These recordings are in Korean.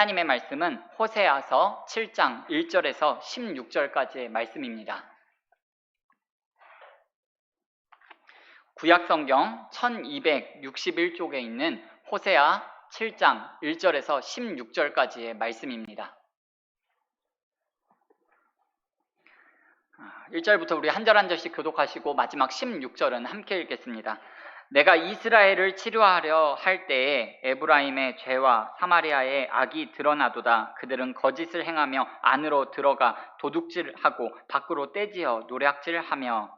하나님의 말씀은 호세아서 7장 1절에서 16절까지의 말씀입니다. 구약성경 1261쪽에 있는 호세아 7장 1절에서 16절까지의 말씀입니다. 1절부터 우리 한 절 한 절씩 교독하시고 마지막 16절은 함께 읽겠습니다. 내가 이스라엘을 치료하려 할 때에 에브라임의 죄와 사마리아의 악이 드러나도다. 그들은 거짓을 행하며 안으로 들어가 도둑질하고 밖으로 떼지어 노략질하며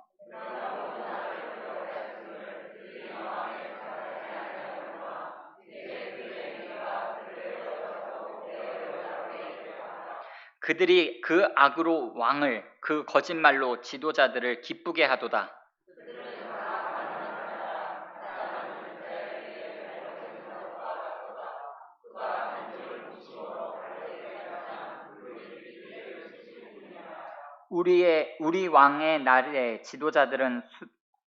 그들이 그 악으로 왕을 그 거짓말로 지도자들을 기쁘게 하도다. 우리 왕의 날에 지도자들은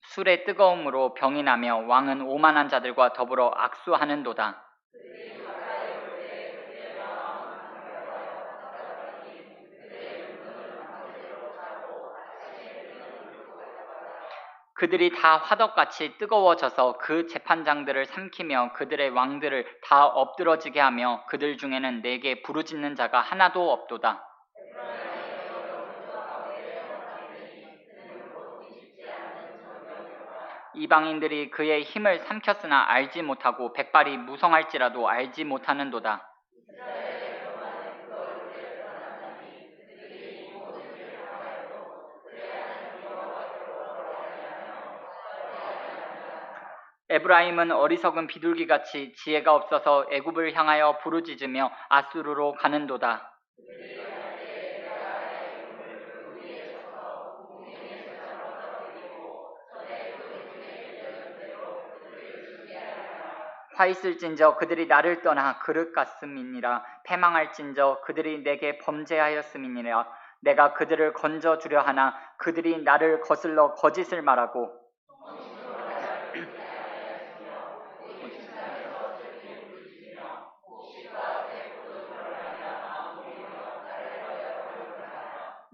술의 뜨거움으로 병이 나며 왕은 오만한 자들과 더불어 악수하는도다. 그들이 다 화덕같이 뜨거워져서 그 재판장들을 삼키며 그들의 왕들을 다 엎드러지게 하며 그들 중에는 내게 부르짖는 자가 하나도 없도다. 이방인들이 그의 힘을 삼켰으나 알지 못하고 백발이 무성할지라도 알지 못하는도다. 에브라임은 어리석은 비둘기같이 지혜가 없어서 애굽을 향하여 부르짖으며 아수르로 가는도다. 화 있을진저 그들이 나를 떠나 그릇 같음이니라. 패망할진저 그들이 내게 범죄하였음이니라. 내가 그들을 건져주려 하나 그들이 나를 거슬러 거짓을 말하고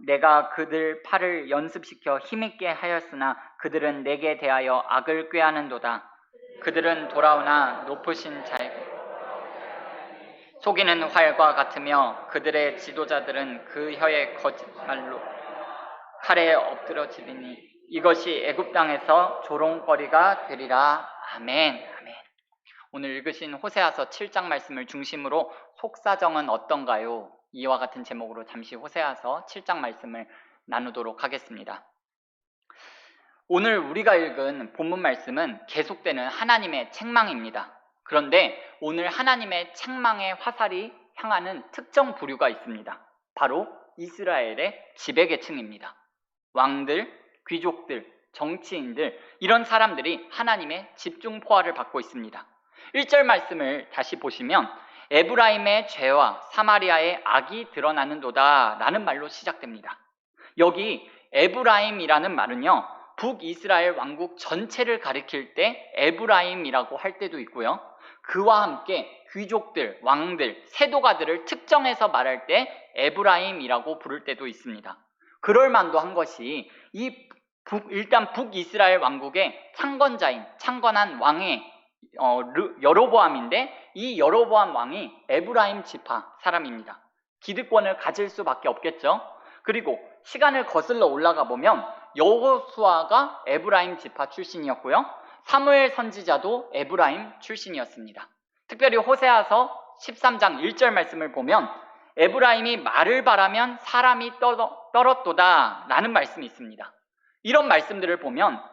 내가 그들 팔을 연습시켜 힘있게 하였으나 그들은 내게 대하여 악을 꾀하는도다. 그들은 돌아오나 높으신 자에게 속이는 활과 같으며 그들의 지도자들은 그 혀의 거짓말로 칼에 엎드러지리니 이것이 애굽 땅에서 조롱거리가 되리라. 아멘. 아멘. 오늘 읽으신 호세아서 7장 말씀을 중심으로 속사정은 어떤가요? 이와 같은 제목으로 잠시 호세아서 7장 말씀을 나누도록 하겠습니다. 오늘 우리가 읽은 본문 말씀은 계속되는 하나님의 책망입니다. 그런데 오늘 하나님의 책망의 화살이 향하는 특정 부류가 있습니다. 바로 이스라엘의 지배계층입니다. 왕들, 귀족들, 정치인들, 이런 사람들이 하나님의 집중포화를 받고 있습니다. 1절 말씀을 다시 보시면 에브라임의 죄와 사마리아의 악이 드러나는도다 라는 말로 시작됩니다. 여기 에브라임이라는 말은요, 북이스라엘 왕국 전체를 가리킬 때 에브라임이라고 할 때도 있고요, 그와 함께 귀족들, 왕들, 세도가들을 특정해서 말할 때 에브라임이라고 부를 때도 있습니다. 그럴 만도 한 것이 일단 북이스라엘 왕국의 창건한 왕의 여로보암인데, 이 여로보암 왕이 에브라임 지파 사람입니다. 기득권을 가질 수밖에 없겠죠. 그리고 시간을 거슬러 올라가 보면 여호수아가 에브라임 지파 출신이었고요, 사무엘 선지자도 에브라임 출신이었습니다. 특별히 호세아서 13장 1절 말씀을 보면 에브라임이 말을 바라면 사람이 떨었도다 라는 말씀이 있습니다. 이런 말씀들을 보면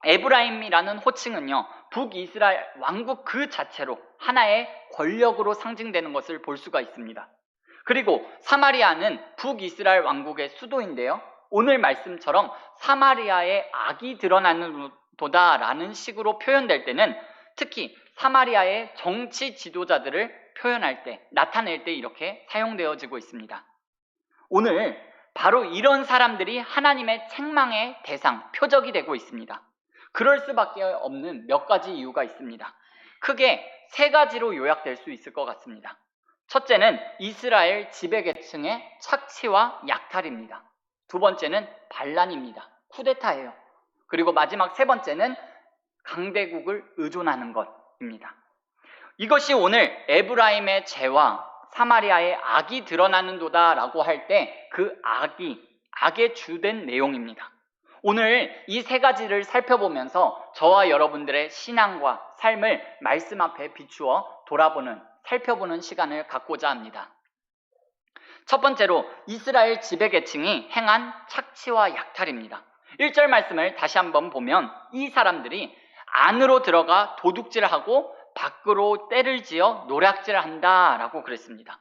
에브라임이라는 호칭은요, 북이스라엘 왕국 그 자체로 하나의 권력으로 상징되는 것을 볼 수가 있습니다. 그리고 사마리아는 북이스라엘 왕국의 수도인데요, 오늘 말씀처럼 사마리아의 악이 드러나는도다 라는 식으로 표현될 때는 특히 사마리아의 정치 지도자들을 표현할 때, 나타낼 때 이렇게 사용되어지고 있습니다. 오늘 바로 이런 사람들이 하나님의 책망의 대상, 표적이 되고 있습니다. 그럴 수밖에 없는 몇 가지 이유가 있습니다. 크게 세 가지로 요약될 수 있을 것 같습니다. 첫째는 이스라엘 지배계층의 착취와 약탈입니다. 두 번째는 반란입니다. 쿠데타예요. 그리고 마지막 세 번째는 강대국을 의존하는 것입니다. 이것이 오늘 에브라임의 죄와 사마리아의 악이 드러나는도다 라고 할 때 그 악의 주된 내용입니다. 오늘 이 세 가지를 살펴보면서 저와 여러분들의 신앙과 삶을 말씀 앞에 비추어 살펴보는 시간을 갖고자 합니다. 첫 번째로 이스라엘 지배계층이 행한 착취와 약탈입니다. 1절 말씀을 다시 한번 보면 이 사람들이 안으로 들어가 도둑질하고 밖으로 떼를 지어 노략질을 한다라고 그랬습니다.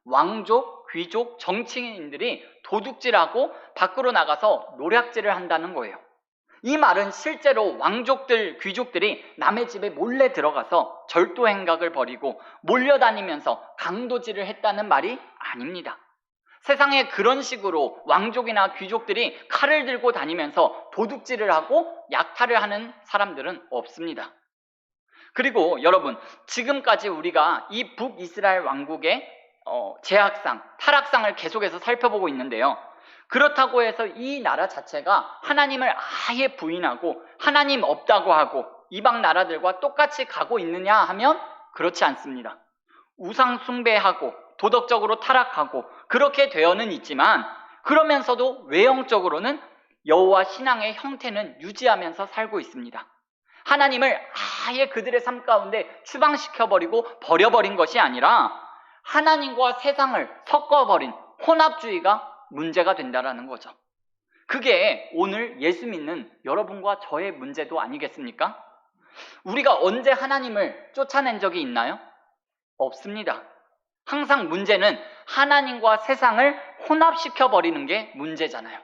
왕족, 귀족, 정치인들이 도둑질하고 밖으로 나가서 노략질을 한다는 거예요. 이 말은 실제로 왕족들, 귀족들이 남의 집에 몰래 들어가서 절도 행각을 벌이고 몰려다니면서 강도질을 했다는 말이 아닙니다. 세상에 그런 식으로 왕족이나 귀족들이 칼을 들고 다니면서 도둑질을 하고 약탈을 하는 사람들은 없습니다. 그리고 여러분, 지금까지 우리가 이 북이스라엘 왕국의 제약상, 타락상을 계속해서 살펴보고 있는데요. 그렇다고 해서 이 나라 자체가 하나님을 아예 부인하고 하나님 없다고 하고 이방 나라들과 똑같이 가고 있느냐 하면 그렇지 않습니다. 우상 숭배하고 도덕적으로 타락하고 그렇게 되어는 있지만 그러면서도 외형적으로는 여호와 신앙의 형태는 유지하면서 살고 있습니다. 하나님을 아예 그들의 삶 가운데 추방시켜버리고 버려버린 것이 아니라 하나님과 세상을 섞어버린 혼합주의가 문제가 된다라는 거죠. 그게 오늘 예수 믿는 여러분과 저의 문제도 아니겠습니까? 우리가 언제 하나님을 쫓아낸 적이 있나요? 없습니다. 항상 문제는 하나님과 세상을 혼합시켜버리는 게 문제잖아요.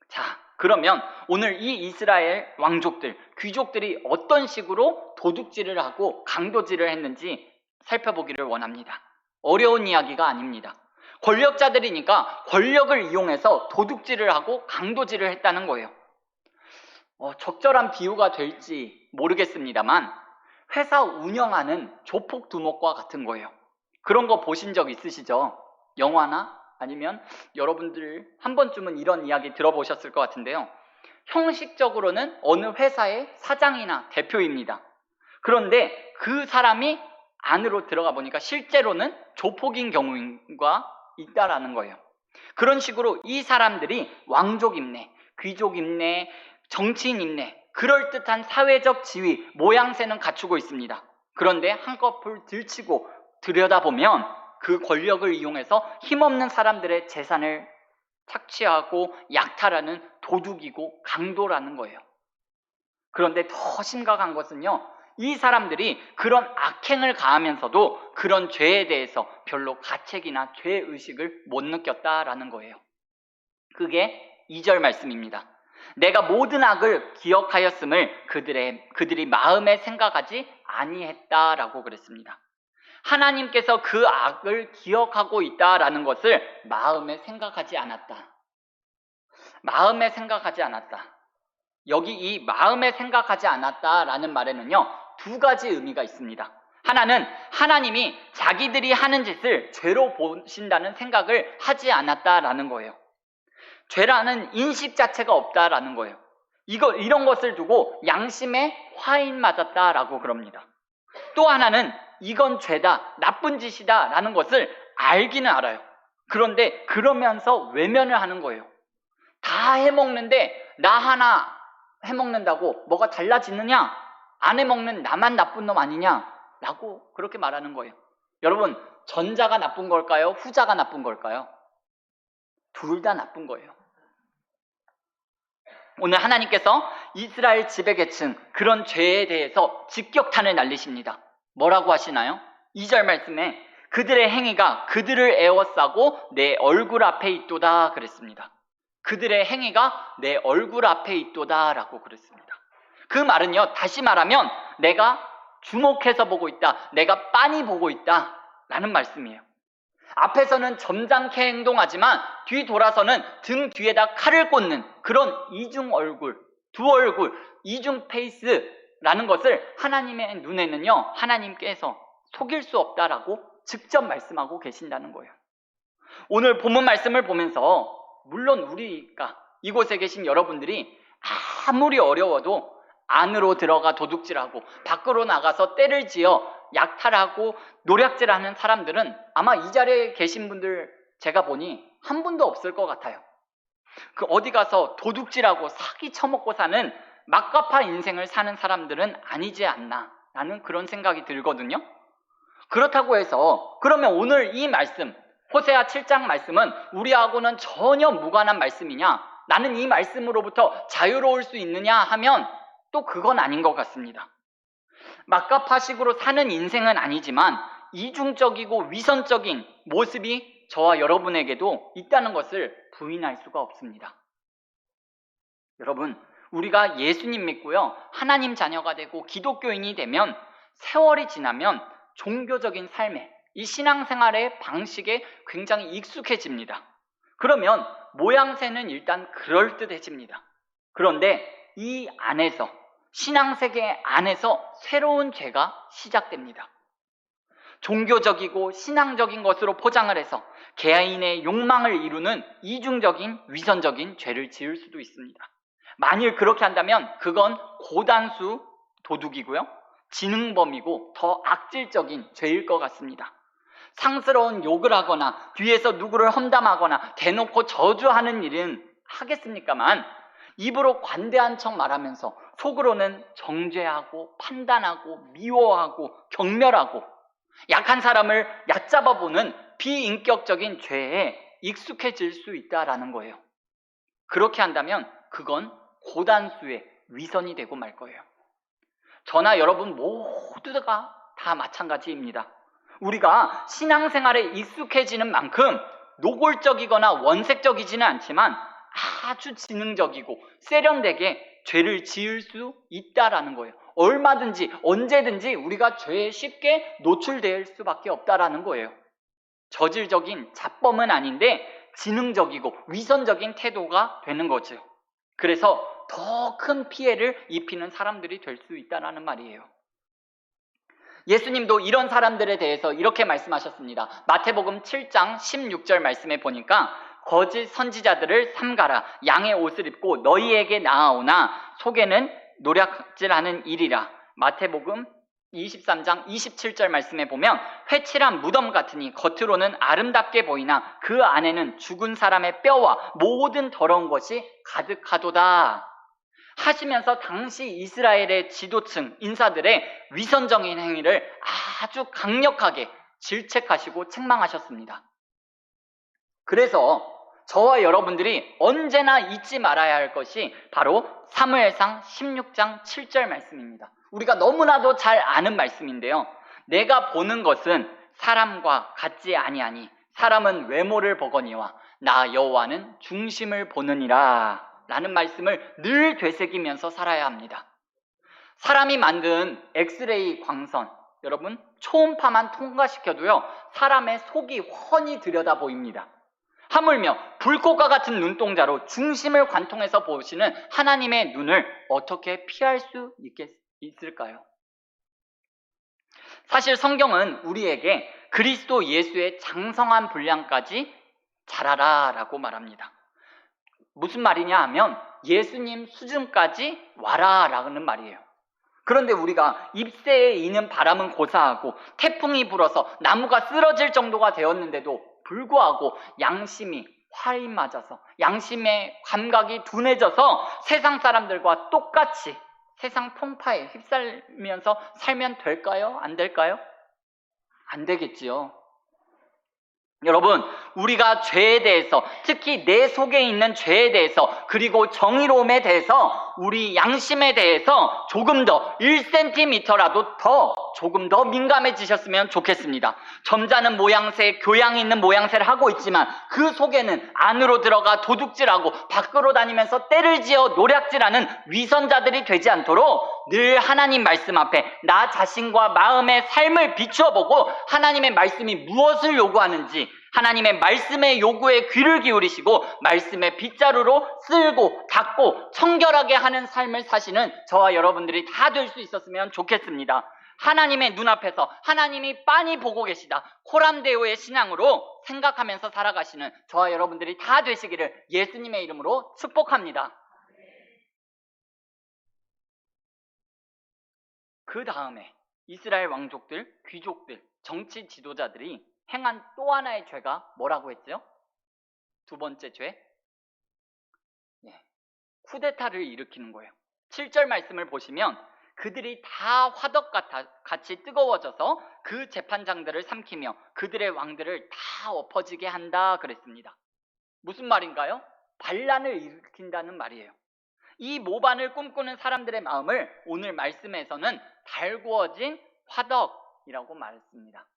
자, 그러면 오늘 이 이스라엘 왕족들, 귀족들이 어떤 식으로 도둑질을 하고 강도질을 했는지 살펴보기를 원합니다. 어려운 이야기가 아닙니다. 권력자들이니까 권력을 이용해서 도둑질을 하고 강도질을 했다는 거예요. 적절한 비유가 될지 모르겠습니다만 회사 운영하는 조폭 두목과 같은 거예요. 그런 거 보신 적 있으시죠? 영화나 아니면 여러분들 한 번쯤은 이런 이야기 들어보셨을 것 같은데요. 형식적으로는 어느 회사의 사장이나 대표입니다. 그런데 그 사람이 안으로 들어가 보니까 실제로는 조폭인 경우가 있다라는 거예요. 그런 식으로 이 사람들이 왕족 임내, 귀족 임내, 정치인 임내, 그럴듯한 사회적 지위, 모양새는 갖추고 있습니다. 그런데 한꺼풀 들치고 들여다보면 그 권력을 이용해서 힘없는 사람들의 재산을 착취하고 약탈하는 도둑이고 강도라는 거예요. 그런데 더 심각한 것은요, 이 사람들이 그런 악행을 가하면서도 그런 죄에 대해서 별로 가책이나 죄의식을 못 느꼈다라는 거예요. 그게 2절 말씀입니다. 내가 모든 악을 기억하였음을 그들이 마음에 생각하지 아니했다라고 그랬습니다. 하나님께서 그 악을 기억하고 있다라는 것을 마음에 생각하지 않았다. 마음에 생각하지 않았다. 여기 이 마음에 생각하지 않았다라는 말에는요, 두 가지 의미가 있습니다. 하나는 하나님이 자기들이 하는 짓을 죄로 보신다는 생각을 하지 않았다라는 거예요. 죄라는 인식 자체가 없다라는 거예요. 이런 것을 두고 양심에 화인 맞았다라고 그럽니다. 또 하나는 이건 죄다, 나쁜 짓이다 라는 것을 알기는 알아요. 그런데 그러면서 외면을 하는 거예요. 다 해먹는데 나 하나 해먹는다고 뭐가 달라지느냐? 안 해먹는 나만 나쁜 놈 아니냐? 라고 그렇게 말하는 거예요. 여러분, 전자가 나쁜 걸까요? 후자가 나쁜 걸까요? 둘 다 나쁜 거예요. 오늘 하나님께서 이스라엘 지배계층 그런 죄에 대해서 직격탄을 날리십니다. 뭐라고 하시나요? 2절 말씀에 그들의 행위가 그들을 에워싸고 내 얼굴 앞에 있도다 그랬습니다. 그들의 행위가 내 얼굴 앞에 있도다 라고 그랬습니다. 그 말은요, 다시 말하면 내가 주목해서 보고 있다, 내가 빤히 보고 있다 라는 말씀이에요. 앞에서는 점잖게 행동하지만 뒤 돌아서는 등 뒤에다 칼을 꽂는 그런 이중 얼굴, 두 얼굴, 이중 페이스라는 것을 하나님의 눈에는요, 하나님께서 속일 수 없다라고 직접 말씀하고 계신다는 거예요. 오늘 본문 말씀을 보면서 물론 우리가 이곳에 계신 여러분들이 아무리 어려워도 안으로 들어가 도둑질하고 밖으로 나가서 때를 지어 약탈하고 노략질하는 사람들은 아마 이 자리에 계신 분들 제가 보니 한 분도 없을 것 같아요. 그 어디 가서 도둑질하고 사기 쳐먹고 사는 막가파 인생을 사는 사람들은 아니지 않나 라는 그런 생각이 들거든요. 그렇다고 해서 그러면 오늘 이 말씀 호세아 7장 말씀은 우리하고는 전혀 무관한 말씀이냐, 나는 이 말씀으로부터 자유로울 수 있느냐 하면 또 그건 아닌 것 같습니다. 막가파식으로 사는 인생은 아니지만 이중적이고 위선적인 모습이 저와 여러분에게도 있다는 것을 부인할 수가 없습니다. 여러분, 우리가 예수님 믿고요, 하나님 자녀가 되고 기독교인이 되면 세월이 지나면 종교적인 삶에, 이 신앙생활의 방식에 굉장히 익숙해집니다. 그러면 모양새는 일단 그럴듯해집니다. 그런데 이 안에서, 신앙세계 안에서 새로운 죄가 시작됩니다. 종교적이고 신앙적인 것으로 포장을 해서 개인의 욕망을 이루는 이중적인 위선적인 죄를 지을 수도 있습니다. 만일 그렇게 한다면 그건 고단수 도둑이고요, 지능범이고 더 악질적인 죄일 것 같습니다. 상스러운 욕을 하거나 뒤에서 누구를 험담하거나 대놓고 저주하는 일은 하겠습니까만 입으로 관대한 척 말하면서 속으로는 정죄하고 판단하고 미워하고 경멸하고 약한 사람을 얕잡아보는 비인격적인 죄에 익숙해질 수 있다라는 거예요. 그렇게 한다면 그건 고단수의 위선이 되고 말 거예요. 저나 여러분 모두가 다 마찬가지입니다. 우리가 신앙생활에 익숙해지는 만큼 노골적이거나 원색적이지는 않지만 아주 지능적이고 세련되게 죄를 지을 수 있다라는 거예요. 얼마든지 언제든지 우리가 죄에 쉽게 노출될 수밖에 없다라는 거예요. 저질적인 자범은 아닌데 지능적이고 위선적인 태도가 되는 거죠. 그래서 더 큰 피해를 입히는 사람들이 될 수 있다는 말이에요. 예수님도 이런 사람들에 대해서 이렇게 말씀하셨습니다. 마태복음 7장 16절 말씀에 보니까 거짓 선지자들을 삼가라. 양의 옷을 입고 너희에게 나아오나 속에는 노략질하는 일이라. 마태복음 23장 27절 말씀에 보면 회칠한 무덤 같으니 겉으로는 아름답게 보이나 그 안에는 죽은 사람의 뼈와 모든 더러운 것이 가득하도다 하시면서 당시 이스라엘의 지도층 인사들의 위선적인 행위를 아주 강력하게 질책하시고 책망하셨습니다. 그래서 저와 여러분들이 언제나 잊지 말아야 할 것이 바로 사무엘상 16장 7절 말씀입니다. 우리가 너무나도 잘 아는 말씀인데요. 내가 보는 것은 사람과 같지 아니하니 사람은 외모를 보거니와 나 여호와는 중심을 보느니라 라는 말씀을 늘 되새기면서 살아야 합니다. 사람이 만든 엑스레이 광선, 여러분 초음파만 통과시켜도요 사람의 속이 훤히 들여다 보입니다. 하물며 불꽃과 같은 눈동자로 중심을 관통해서 보시는 하나님의 눈을 어떻게 피할 수 있을까요? 사실 성경은 우리에게 그리스도 예수의 장성한 분량까지 자라라 라고 말합니다. 무슨 말이냐 하면 예수님 수준까지 와라 라는 말이에요. 그런데 우리가 잎새에 이는 바람은 고사하고 태풍이 불어서 나무가 쓰러질 정도가 되었는데도 불구하고 양심이 활이 맞아서 양심의 감각이 둔해져서 세상 사람들과 똑같이 세상 풍파에 휩쓸면서 살면 될까요? 안 될까요? 안 되겠지요. 여러분, 우리가 죄에 대해서, 특히 내 속에 있는 죄에 대해서, 그리고 정의로움에 대해서, 우리 양심에 대해서 조금 더 1cm라도 조금 더 민감해지셨으면 좋겠습니다. 점잖은 모양새, 교양 있는 모양새를 하고 있지만 그 속에는 안으로 들어가 도둑질하고 밖으로 다니면서 때를 지어 노략질하는 위선자들이 되지 않도록 늘 하나님 말씀 앞에 나 자신과 마음의 삶을 비추어 보고 하나님의 말씀이 무엇을 요구하는지 하나님의 말씀의 요구에 귀를 기울이시고 말씀의 빗자루로 쓸고 닦고 청결하게 하는 삶을 사시는 저와 여러분들이 다 될 수 있었으면 좋겠습니다. 하나님의 눈앞에서 하나님이 빤히 보고 계시다. 코람데오의 신앙으로 생각하면서 살아가시는 저와 여러분들이 다 되시기를 예수님의 이름으로 축복합니다. 그 다음에 이스라엘 왕족들, 귀족들, 정치 지도자들이 행한 또 하나의 죄가 뭐라고 했죠? 두 번째 죄, 쿠데타를 일으키는 거예요. 7절 말씀을 보시면 그들이 다 화덕같이 뜨거워져서 그 재판장들을 삼키며 그들의 왕들을 다 엎어지게 한다 그랬습니다. 무슨 말인가요? 반란을 일으킨다는 말이에요. 이 모반을 꿈꾸는 사람들의 마음을 오늘 말씀에서는 달구어진 화덕이라고 말했습니다.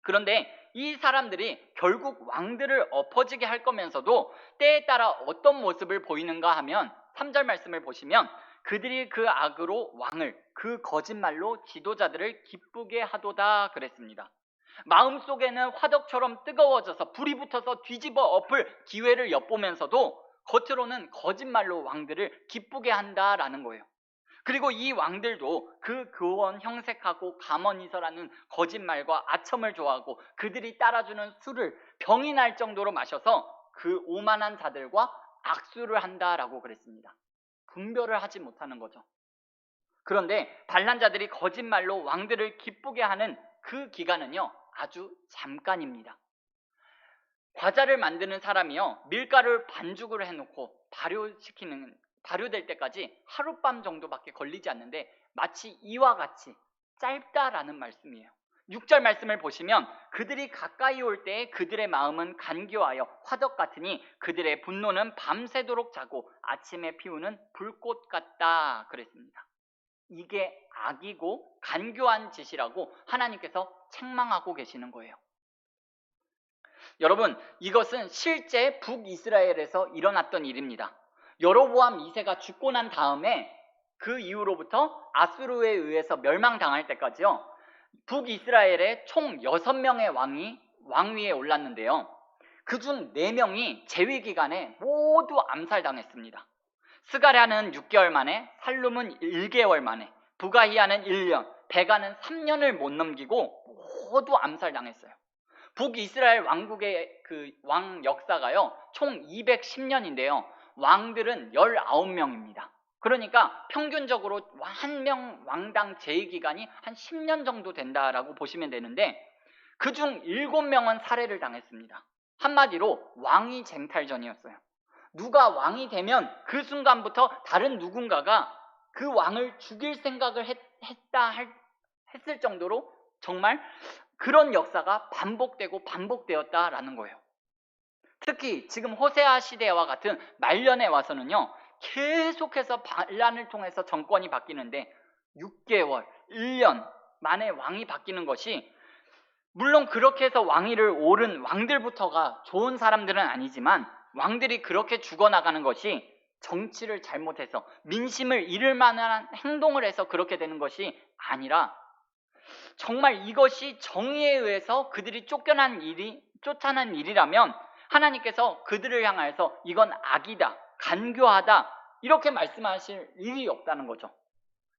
그런데 이 사람들이 결국 왕들을 엎어지게 할 거면서도 때에 따라 어떤 모습을 보이는가 하면 3절 말씀을 보시면 그들이 그 악으로 왕을, 그 거짓말로 지도자들을 기쁘게 하도다 그랬습니다. 마음속에는 화덕처럼 뜨거워져서 불이 붙어서 뒤집어 엎을 기회를 엿보면서도 겉으로는 거짓말로 왕들을 기쁘게 한다라는 거예요. 그리고 이 왕들도 그 교원 형색하고 가머니서라는 거짓말과 아첨을 좋아하고 그들이 따라주는 술을 병이 날 정도로 마셔서 그 오만한 자들과 악수를 한다라고 그랬습니다. 분별을 하지 못하는 거죠. 그런데 반란자들이 거짓말로 왕들을 기쁘게 하는 그 기간은요, 아주 잠깐입니다. 과자를 만드는 사람이요, 밀가루를 반죽을 해놓고 발효될 때까지 하룻밤 정도밖에 걸리지 않는데 마치 이와 같이 짧다라는 말씀이에요. 6절 말씀을 보시면 그들이 가까이 올 때에 그들의 마음은 간교하여 화덕 같으니 그들의 분노는 밤새도록 자고 아침에 피우는 불꽃 같다 그랬습니다. 이게 악이고 간교한 짓이라고 하나님께서 책망하고 계시는 거예요. 여러분, 이것은 실제 북이스라엘에서 일어났던 일입니다. 여로보암 2세가 죽고 난 다음에 그 이후로부터 아수르에 의해서 멸망당할 때까지요, 북이스라엘에 총 6명의 왕이 왕위에 올랐는데요, 그중 4명이 재위 기간에 모두 암살당했습니다. 스가랴는 6개월 만에, 살룸은 1개월 만에, 부가히야는 1년, 베가는 3년을 못 넘기고 모두 암살당했어요. 북이스라엘 왕국의 그 왕 역사가요, 총 210년인데요 왕들은 19명입니다. 그러니까 평균적으로 한 명 왕당 재위 기간이 한 10년 정도 된다라고 보시면 되는데 그중 7명은 살해를 당했습니다. 한마디로 왕위 쟁탈전이었어요. 누가 왕이 되면 그 순간부터 다른 누군가가 그 왕을 죽일 생각을 했을 정도로 정말 그런 역사가 반복되고 반복되었다라는 거예요. 특히 지금 호세아 시대와 같은 말년에 와서는요, 계속해서 반란을 통해서 정권이 바뀌는데 6개월, 1년 만에 왕이 바뀌는 것이, 물론 그렇게 해서 왕위를 오른 왕들부터가 좋은 사람들은 아니지만 왕들이 그렇게 죽어나가는 것이 정치를 잘못해서 민심을 잃을 만한 행동을 해서 그렇게 되는 것이 아니라 정말 이것이 정의에 의해서 그들이 쫓겨난 일이라면 하나님께서 그들을 향하여서 이건 악이다, 간교하다 이렇게 말씀하실 일이 없다는 거죠.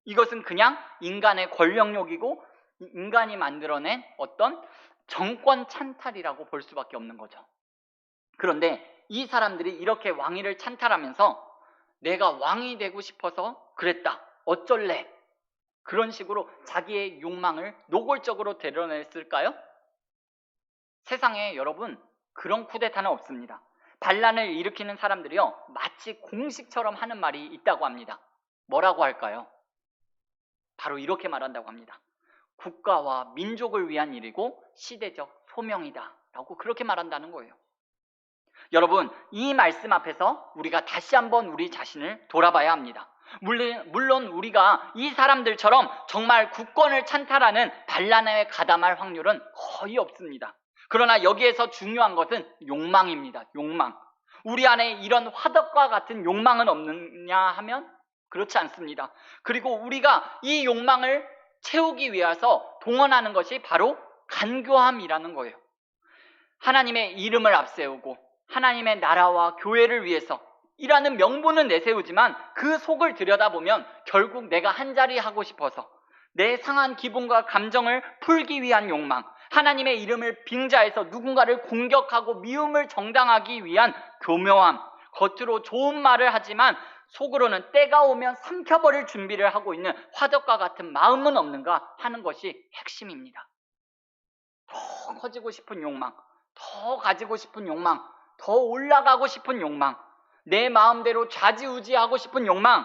이것은 그냥 인간의 권력욕이고 인간이 만들어낸 어떤 정권 찬탈이라고 볼 수밖에 없는 거죠. 그런데 이 사람들이 이렇게 왕위를 찬탈하면서 내가 왕이 되고 싶어서 그랬다, 어쩔래, 그런 식으로 자기의 욕망을 노골적으로 드러냈을까요? 세상에 여러분, 그런 쿠데타는 없습니다. 반란을 일으키는 사람들이요, 마치 공식처럼 하는 말이 있다고 합니다. 뭐라고 할까요? 바로 이렇게 말한다고 합니다. 국가와 민족을 위한 일이고 시대적 소명이다 라고 그렇게 말한다는 거예요. 여러분, 이 말씀 앞에서 우리가 다시 한번 우리 자신을 돌아봐야 합니다. 물론 우리가 이 사람들처럼 정말 국권을 찬탈하는 반란에 가담할 확률은 거의 없습니다. 그러나 여기에서 중요한 것은 욕망입니다. 욕망. 우리 안에 이런 화덕과 같은 욕망은 없느냐 하면 그렇지 않습니다. 그리고 우리가 이 욕망을 채우기 위해서 동원하는 것이 바로 간교함이라는 거예요. 하나님의 이름을 앞세우고 하나님의 나라와 교회를 위해서 이라는 명분은 내세우지만 그 속을 들여다보면 결국 내가 한자리 하고 싶어서, 내 상한 기분과 감정을 풀기 위한 욕망, 하나님의 이름을 빙자해서 누군가를 공격하고 미움을 정당하기 위한 교묘함, 겉으로 좋은 말을 하지만 속으로는 때가 오면 삼켜버릴 준비를 하고 있는 화덕과 같은 마음은 없는가 하는 것이 핵심입니다. 더 커지고 싶은 욕망, 더 가지고 싶은 욕망, 더 올라가고 싶은 욕망, 내 마음대로 좌지우지하고 싶은 욕망,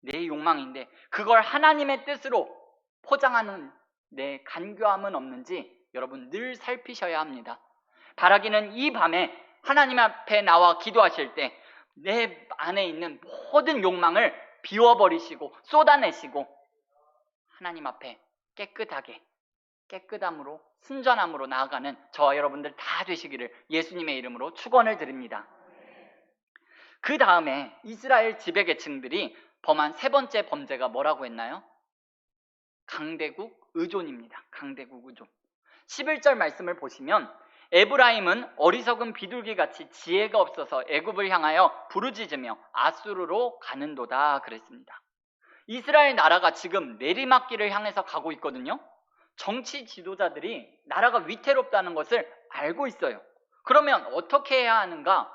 내 욕망인데 그걸 하나님의 뜻으로 포장하는 내 간교함은 없는지 여러분 늘 살피셔야 합니다. 바라기는 이 밤에 하나님 앞에 나와 기도하실 때 내 안에 있는 모든 욕망을 비워버리시고 쏟아내시고 하나님 앞에 깨끗함으로 순전함으로 나아가는 저와 여러분들 다 되시기를 예수님의 이름으로 축원을 드립니다. 그 다음에 이스라엘 지배계층들이 범한 세 번째 범죄가 뭐라고 했나요? 강대국 의존입니다. 강대국 의존. 11절 말씀을 보시면 에브라임은 어리석은 비둘기같이 지혜가 없어서 애굽을 향하여 부르짖으며 아수르로 가는도다 그랬습니다. 이스라엘 나라가 지금 내리막길을 향해서 가고 있거든요. 정치 지도자들이 나라가 위태롭다는 것을 알고 있어요. 그러면 어떻게 해야 하는가?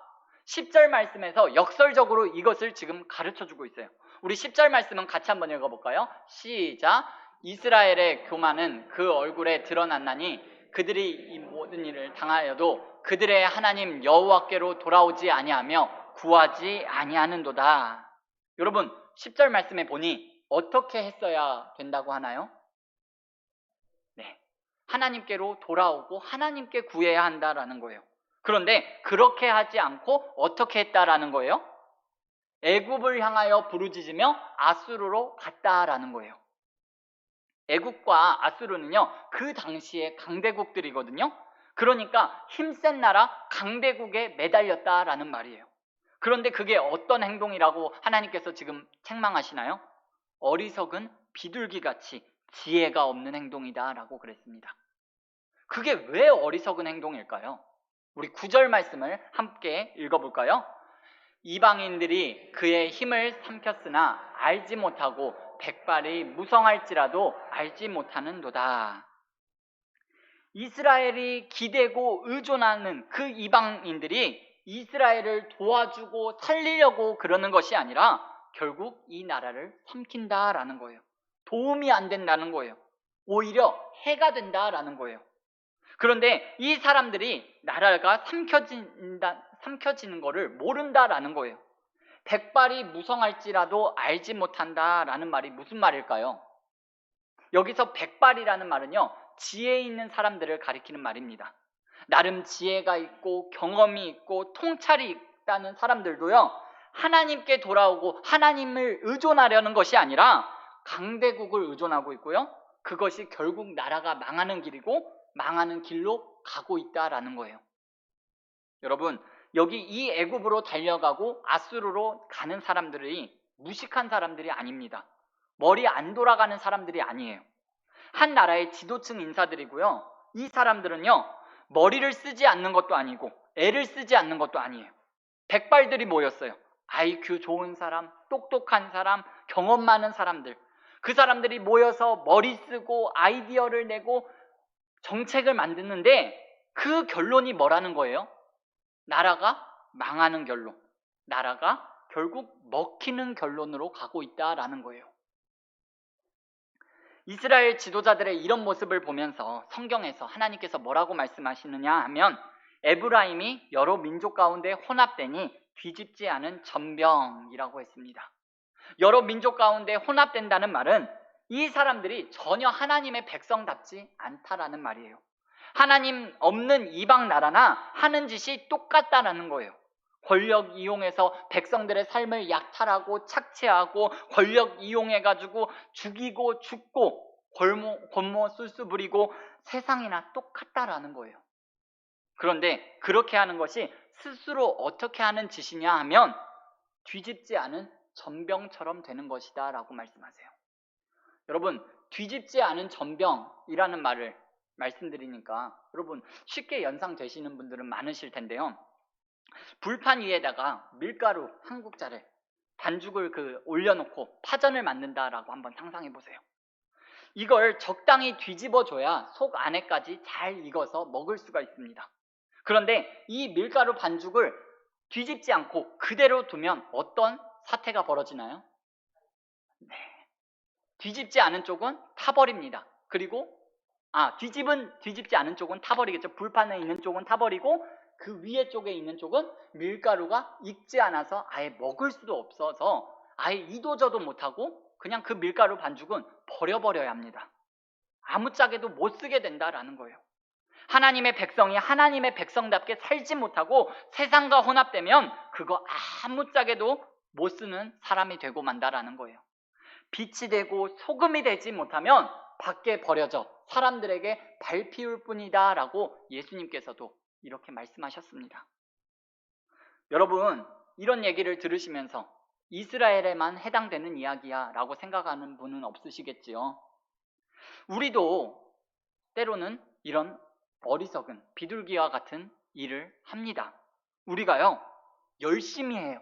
10절 말씀에서 역설적으로 이것을 지금 가르쳐주고 있어요. 우리 10절 말씀은 같이 한번 읽어볼까요? 시작! 이스라엘의 교만은 그 얼굴에 드러났나니 그들이 이 모든 일을 당하여도 그들의 하나님 여호와께로 돌아오지 아니하며 구하지 아니하는도다. 여러분 10절 말씀에 보니 어떻게 했어야 된다고 하나요? 네, 하나님께로 돌아오고 하나님께 구해야 한다라는 거예요. 그런데 그렇게 하지 않고 어떻게 했다라는 거예요? 애굽을 향하여 부르짖으며 아수르로 갔다라는 거예요. 애굽과 아수르는요 그 당시에 강대국들이거든요. 그러니까 힘센 나라 강대국에 매달렸다라는 말이에요. 그런데 그게 어떤 행동이라고 하나님께서 지금 책망하시나요? 어리석은 비둘기같이 지혜가 없는 행동이다 라고 그랬습니다. 그게 왜 어리석은 행동일까요? 우리 9절 말씀을 함께 읽어볼까요? 이방인들이 그의 힘을 삼켰으나 알지 못하고 백발이 무성할지라도 알지 못하는도다. 이스라엘이 기대고 의존하는 그 이방인들이 이스라엘을 도와주고 살리려고 그러는 것이 아니라 결국 이 나라를 삼킨다라는 거예요. 도움이 안 된다는 거예요. 오히려 해가 된다라는 거예요. 그런데 이 사람들이 나라가 삼켜지는 것을 모른다라는 거예요. 백발이 무성할지라도 알지 못한다라는 말이 무슨 말일까요? 여기서 백발이라는 말은요, 지혜 있는 사람들을 가리키는 말입니다. 나름 지혜가 있고 경험이 있고 통찰이 있다는 사람들도요, 하나님께 돌아오고 하나님을 의존하려는 것이 아니라 강대국을 의존하고 있고요, 그것이 결국 나라가 망하는 길이고 망하는 길로 가고 있다라는 거예요. 여러분, 여기 이 애굽으로 달려가고 아수르로 가는 사람들이 무식한 사람들이 아닙니다. 머리 안 돌아가는 사람들이 아니에요. 한 나라의 지도층 인사들이고요. 이 사람들은요, 머리를 쓰지 않는 것도 아니고 애를 쓰지 않는 것도 아니에요. 백발들이 모였어요. IQ 좋은 사람, 똑똑한 사람, 경험 많은 사람들. 그 사람들이 모여서 머리 쓰고 아이디어를 내고 정책을 만드는데 그 결론이 뭐라는 거예요? 나라가 망하는 결론, 나라가 결국 먹히는 결론으로 가고 있다라는 거예요. 이스라엘 지도자들의 이런 모습을 보면서 성경에서 하나님께서 뭐라고 말씀하시느냐 하면 에브라임이 여러 민족 가운데 혼합되니 뒤집지 않은 전병이라고 했습니다. 여러 민족 가운데 혼합된다는 말은 이 사람들이 전혀 하나님의 백성답지 않다라는 말이에요. 하나님 없는 이방 나라나 하는 짓이 똑같다라는 거예요. 권력 이용해서 백성들의 삶을 약탈하고 착취하고 권력 이용해가지고 죽이고 죽고 권모 술수 부리고 세상이나 똑같다라는 거예요. 그런데 그렇게 하는 것이 스스로 어떻게 하는 짓이냐 하면 뒤집지 않은 전병처럼 되는 것이다 라고 말씀하세요. 여러분, 뒤집지 않은 전병이라는 말을 말씀드리니까 여러분 쉽게 연상되시는 분들은 많으실 텐데요. 불판 위에다가 밀가루 한 국자를 반죽을 올려놓고 파전을 만든다라고 한번 상상해 보세요. 이걸 적당히 뒤집어줘야 속 안에까지 잘 익어서 먹을 수가 있습니다. 그런데 이 밀가루 반죽을 뒤집지 않고 그대로 두면 어떤 사태가 벌어지나요? 네. 뒤집지 않은 쪽은 타버립니다. 그리고 뒤집지 않은 쪽은 타버리겠죠. 불판에 있는 쪽은 타버리고 그 위에 쪽에 있는 쪽은 밀가루가 익지 않아서 아예 먹을 수도 없어서 아예 이도저도 못하고 그냥 그 밀가루 반죽은 버려버려야 합니다. 아무짝에도 못 쓰게 된다라는 거예요. 하나님의 백성이 하나님의 백성답게 살지 못하고 세상과 혼합되면 그거 아무짝에도 못 쓰는 사람이 되고 만다라는 거예요. 빛이 되고 소금이 되지 못하면 밖에 버려져 사람들에게 밟히울 뿐이다 라고 예수님께서도 이렇게 말씀하셨습니다. 여러분, 이런 얘기를 들으시면서 이스라엘에만 해당되는 이야기야 라고 생각하는 분은 없으시겠지요. 우리도 때로는 이런 어리석은 비둘기와 같은 일을 합니다. 우리가요, 열심히 해요.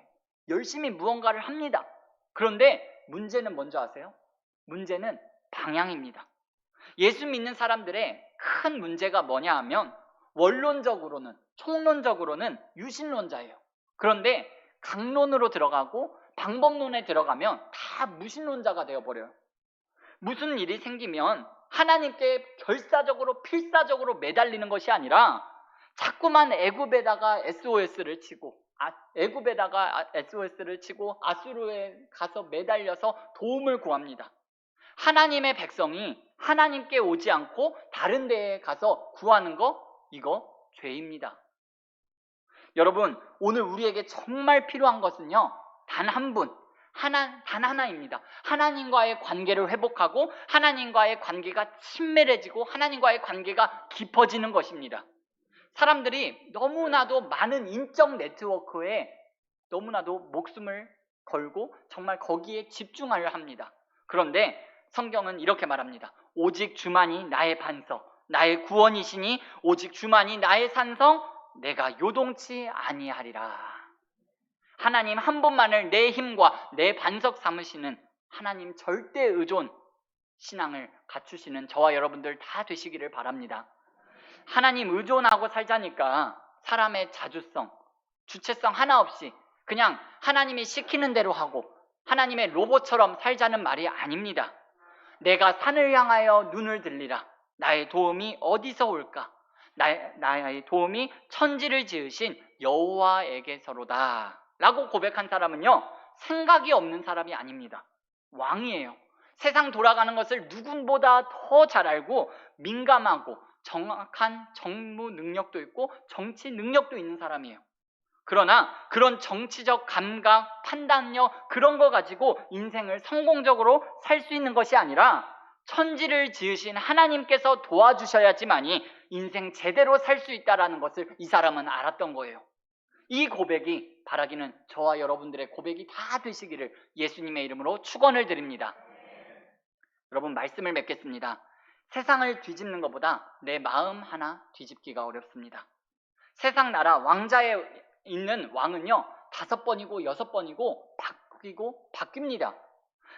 열심히 무언가를 합니다. 그런데 문제는 뭔지 아세요? 문제는 방향입니다. 예수 믿는 사람들의 큰 문제가 뭐냐 하면 원론적으로는, 총론적으로는 유신론자예요. 그런데 강론으로 들어가고 방법론에 들어가면 다 무신론자가 되어버려요. 무슨 일이 생기면 하나님께 결사적으로 필사적으로 매달리는 것이 아니라 자꾸만 애굽에다가 SOS를 치고 아수르에 가서 매달려서 도움을 구합니다. 하나님의 백성이 하나님께 오지 않고 다른 데에 가서 구하는 거, 이거 죄입니다. 여러분, 오늘 우리에게 정말 필요한 것은요, 단 한 분, 단 하나입니다. 하나님과의 관계를 회복하고 하나님과의 관계가 친밀해지고 하나님과의 관계가 깊어지는 것입니다. 사람들이 너무나도 많은 인적 네트워크에 너무나도 목숨을 걸고 정말 거기에 집중하려 합니다. 그런데 성경은 이렇게 말합니다. 오직 주만이 나의 반석, 나의 구원이시니 오직 주만이 나의 산성, 내가 요동치 아니하리라. 하나님 한 분만을 내 힘과 내 반석 삼으시는 하나님 절대 의존 신앙을 갖추시는 저와 여러분들 다 되시기를 바랍니다. 하나님 의존하고 살자니까 사람의 자주성, 주체성 하나 없이 그냥 하나님이 시키는 대로 하고 하나님의 로봇처럼 살자는 말이 아닙니다. 내가 산을 향하여 눈을 들리라. 나의 도움이 어디서 올까? 나의 도움이 천지를 지으신 여호와에게서로다 라고 고백한 사람은요, 생각이 없는 사람이 아닙니다. 왕이에요. 세상 돌아가는 것을 누군보다 더 잘 알고 민감하고 정확한 정무 능력도 있고 정치 능력도 있는 사람이에요. 그러나 그런 정치적 감각, 판단력 그런 거 가지고 인생을 성공적으로 살 수 있는 것이 아니라 천지를 지으신 하나님께서 도와주셔야지만이 인생 제대로 살 수 있다는 것을 이 사람은 알았던 거예요. 이 고백이 바라기는 저와 여러분들의 고백이 다 되시기를 예수님의 이름으로 축원을 드립니다. 여러분, 말씀을 맺겠습니다. 세상을 뒤집는 것보다 내 마음 하나 뒤집기가 어렵습니다. 세상 나라 왕자에 있는 왕은요 5번이고 6번이고 바뀝니다.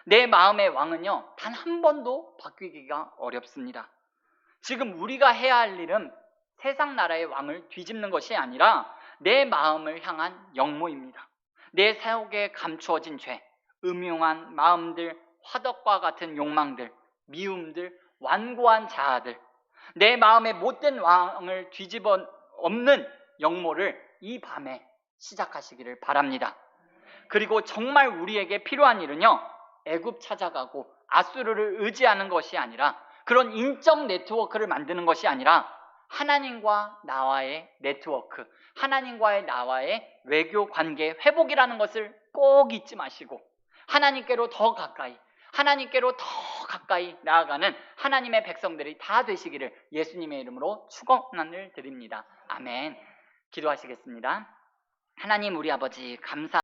내 마음의 왕은요 단 한 번도 바뀌기가 어렵습니다. 지금 우리가 해야 할 일은 세상 나라의 왕을 뒤집는 것이 아니라 내 마음을 향한 영모입니다. 내 속에 감추어진 죄, 음흉한 마음들, 화덕과 같은 욕망들, 미움들, 완고한 자아들, 내 마음에 못된 왕을 뒤집어 엎는 영모를 이 밤에 시작하시기를 바랍니다. 그리고 정말 우리에게 필요한 일은요, 애굽 찾아가고 아수르를 의지하는 것이 아니라 그런 인적 네트워크를 만드는 것이 아니라 하나님과 나와의 네트워크, 하나님과의 나와의 외교 관계 회복이라는 것을 꼭 잊지 마시고 하나님께로 더 가까이 나아가는 하나님의 백성들이 다 되시기를 예수님의 이름으로 축원을 드립니다. 아멘. 기도하시겠습니다. 하나님 우리 아버지 감사